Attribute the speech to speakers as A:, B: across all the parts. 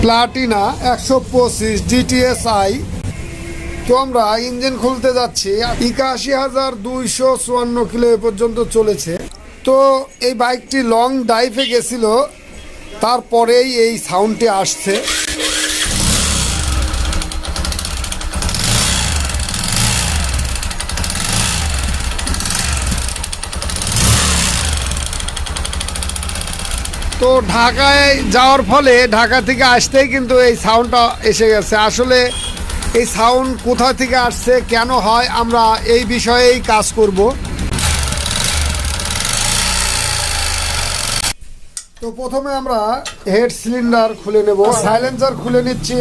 A: Platina 125 GTSI। তো আমরা engine খুলতে যাচ্ছি, 81,254 কিলো এ পর্যন্ত চলেছে। তো এই বাইকটি লং ড্রাইভে গেছিল, তারপরেই এই সাউন্ডটি আসছে। তো ঢাকায় যাওয়ার ফলে ঢাকা থেকে আসতেই কিন্তু এই সাউন্ডটা এসে গেছে। আসলে এই সাউন্ড কোথা থেকে আসছে, কেন হয়, আমরা এই বিষয়েই কাজ করব। তো প্রথমে আমরা হেড সিলিন্ডার খুলে নেব, সাইলেন্সার খুলে নিচ্ছি।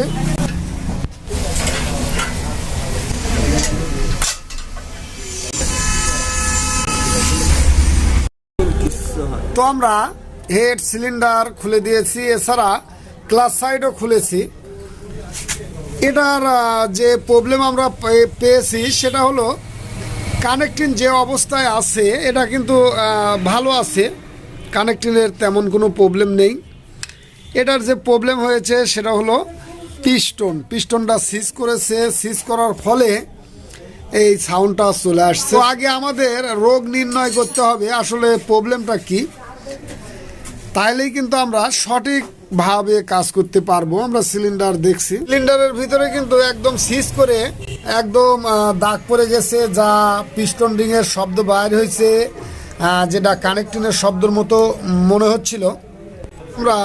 A: তো আমরা হেড সিলিন্ডার খুলে দিয়েছি, এছাড়া ক্লাচ সাইডও খুলেছি। এটার যে প্রবলেম আমরা পেয়েছি সেটা হলো কানেক্টিং যে অবস্থায় আছে এটা কিন্তু ভালো আছে, কানেক্টিংয়ের তেমন কোনো প্রবলেম নেই। এটার যে প্রবলেম হয়েছে সেটা হলো পিস্টনটা সিজ করেছে, সিজ করার ফলে এই সাউন্ডটা চলে আসছে। তো আগে আমাদের রোগ নির্ণয় করতে হবে আসলে প্রবলেমটা কি, তাইলেই কিন্তু আমরা সঠিকভাবে কাজ করতে পারবো। আমরা সিলিন্ডার দেখছি, সিলিন্ডারের ভিতরে কিন্তু একদম সিজ করে একদম দাগ পড়ে গেছে, যা পিস্টন রিংয়ের শব্দ বাইর হয়েছে, যেটা কানেক্টিংয়ের শব্দের মতো মনে হচ্ছিল। আমরা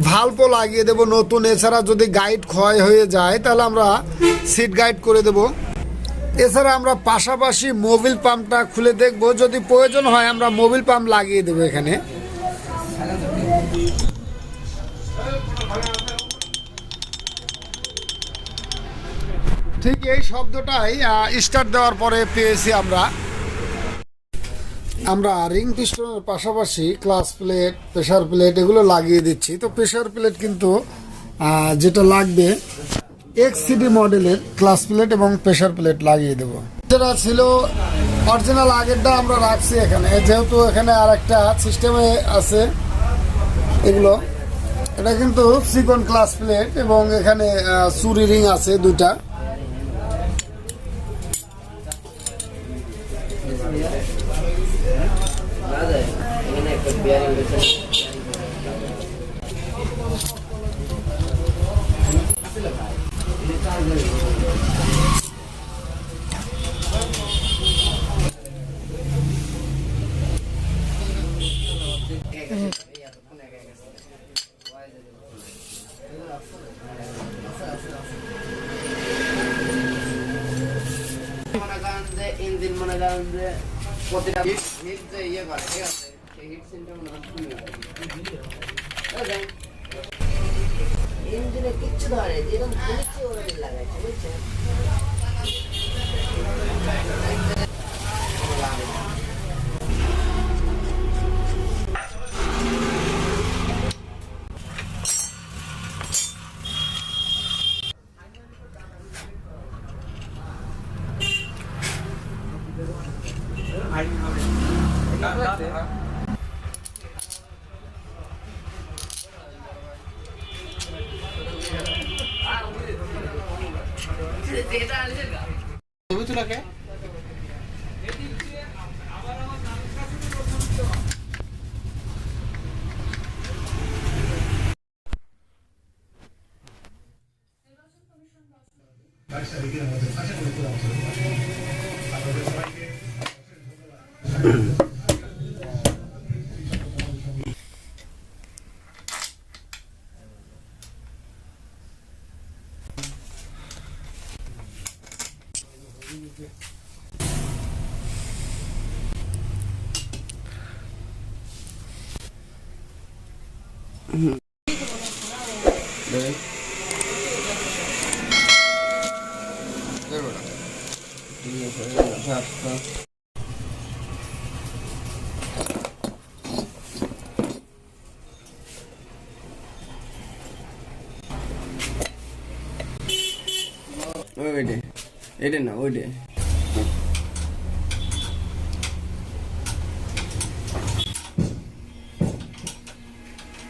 A: ভাল্বও লাগিয়ে দেব নতুন, এছাড়া যদি গাইড ক্ষয় হয়ে যায় তাহলে আমরা সিট গাইড করে দেব। এছাড়া আমরা পাশাপাশি মোবিল পাম্পটা খুলে দেখব, যদি প্রয়োজন হয় আমরা মোবিল পাম্প লাগিয়ে দেবো এখানে। ঠিক এই শব্দটাই স্টার্ট দেওয়ার পরে পেয়েছি আমরা রিং পিস্টনের পাশাপাশি ক্লাচ প্লেট, প্রেসার প্লেট এগুলো লাগিয়ে দিচ্ছি। তো প্রেসার প্লেট কিন্তু যেটা লাগবে এক্সসিডি মডেলের ক্লাচ প্লেট এবং প্রেসার প্লেট লাগিয়ে দেবো। যেটা ছিল অরিজিনাল আগেরটা আমরা রাখছি এখানে, যেহেতু এখানে আর একটা সিস্টেমে আছে এগুলো। এটা কিন্তু সিকন ক্লাচ প্লেট এবং এখানে চুরি রিং আছে দুইটা।
B: ইঞ্জিন মনে করেন যে প্রতিটা হিট যে ইয়ে করে, ঠিক আছে, সেই হিট সিনটা মনে হয় ইঞ্জিনে কিচ্ছু ধরে, যেরকম বুঝছে ওরকম লাগাইছে, বুঝছেন। ওইডে এটা না ওইডে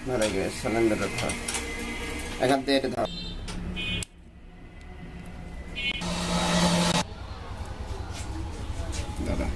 B: মারা গেছে সিলিন্ডারটা। এখান থেকে এটা ধর দাদা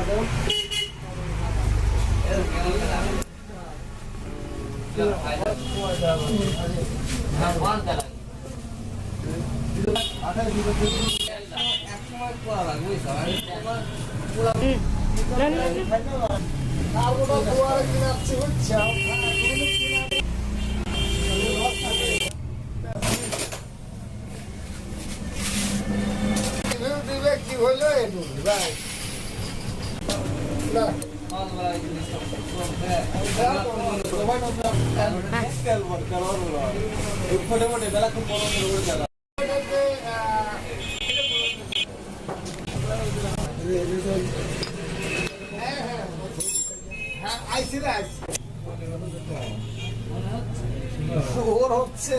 A: কোন কি হইলো ভাই না ওর হচ্ছে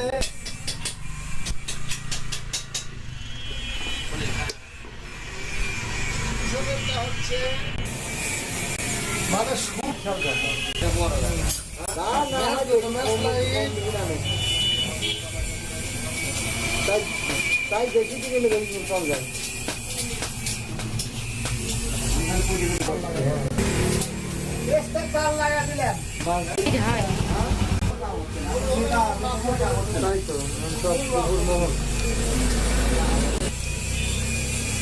A: মানে তাই দেখি কি চল যায় লাগা দিলেন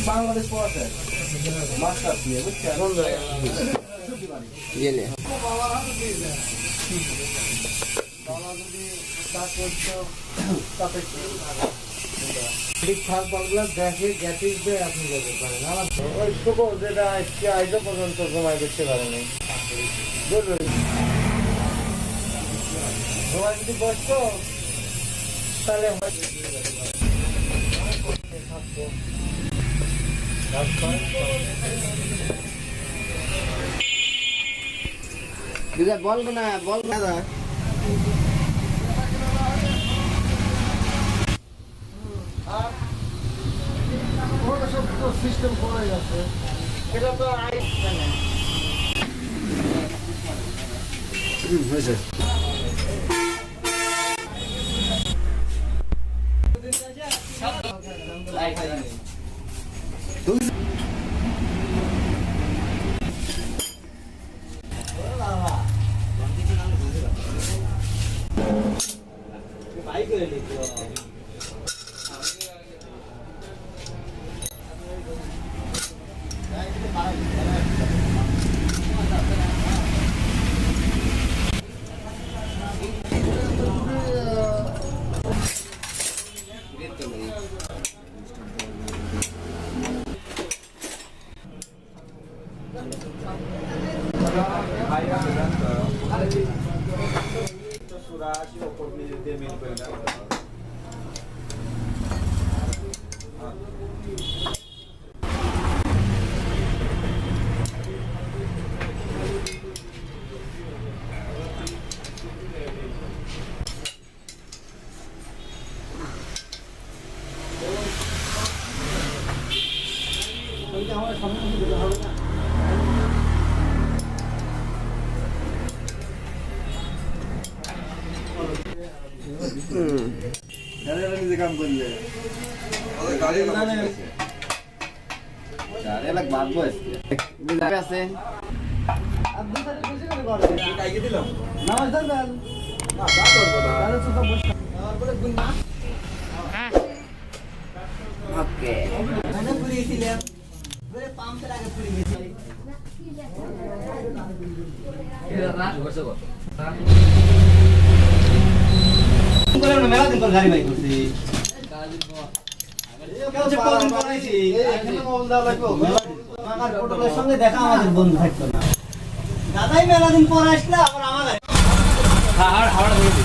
A: বাংলাদেশ পড়াতে মাস্টার দিয়ে বুঝছেন
B: গেলে
A: ঠিকঠাক পাগলা দেখে গ্যাটিস দিয়ে আপনি যেতে পারেন ওই শুকর যেটা আজকে আজও পর্যন্ত ঘুমাই করতে পারেনি ঘুমাই যদি বসতো তাহলে
B: বলবো না দাদা
A: সিস্টেম করে গেছে এটা তো হয়েছে নিজে কাম করলে
B: আছে ওকে
C: মেলা দিন পর গাড়ি বাই করছি কেউ যে কদিন পরাইছি এখানে মোবাইল দাও লাগবে আমার ফটোর সঙ্গে দেখা আমাদের বন্ধু থাকতো না দাদাই মেলা দিন পর আসলে আবার আমাদের হাওড়া ধরে